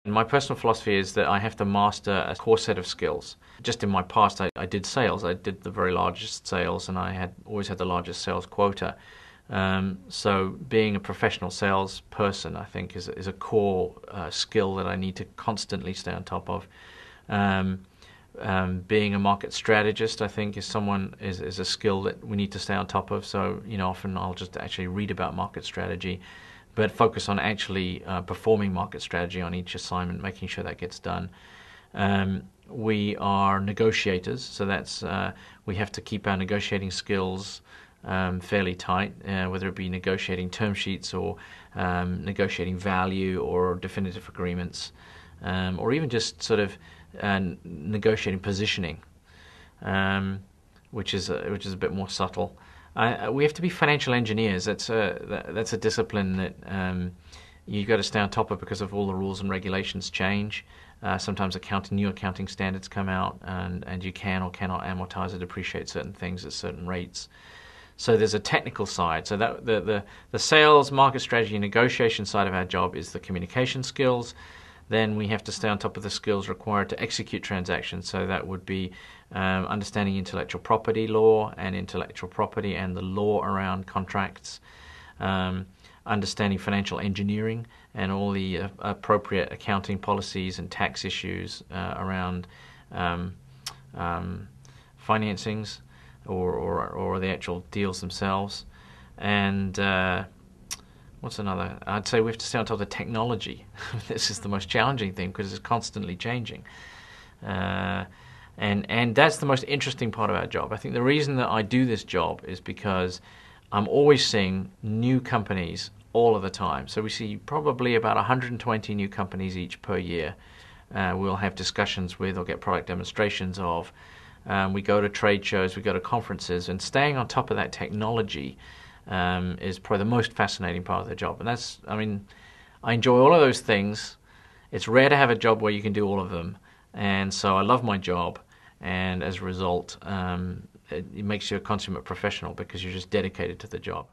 My personal philosophy is that I have to master a core set of skills. Just in my past, I did sales. I did the very largest sales, and I had always had the largest sales quota. So being a professional salesperson, I think, is a core skill that I need to constantly stay on top of. Being a market strategist, I think, is a skill that we need to stay on top of. So, often I'll just actually read about market strategy, but focus on actually performing market strategy on each assignment, making sure that gets done. We are negotiators, so that's we have to keep our negotiating skills fairly tight, whether it be negotiating term sheets or negotiating value or definitive agreements, or even just sort of negotiating positioning, which is a bit more subtle. We have to be financial engineers. That's a discipline that you've got to stay on top of because of all the rules and regulations change. Sometimes new accounting standards come out, and you can or cannot amortize or depreciate certain things at certain rates. So there's a technical side. So that the sales, market strategy, negotiation side of our job is the communication skills. Then we have to stay on top of the skills required to execute transactions. So that would be understanding intellectual property law and the law around contracts, understanding financial engineering and all the appropriate accounting policies and tax issues around financings or the actual deals themselves. And what's another? I'd say we have to stay on top of the technology. This is the most challenging thing because it's constantly changing. And that's the most interesting part of our job. I think the reason that I do this job is because I'm always seeing new companies all of the time. So we see probably about 120 new companies each per year. We'll have discussions with or get product demonstrations of. We go to trade shows, we go to conferences, and staying on top of that technology is probably the most fascinating part of the job. And I enjoy all of those things. It's rare to have a job where you can do all of them. And so I love my job. And as a result, it makes you a consummate professional because you're just dedicated to the job.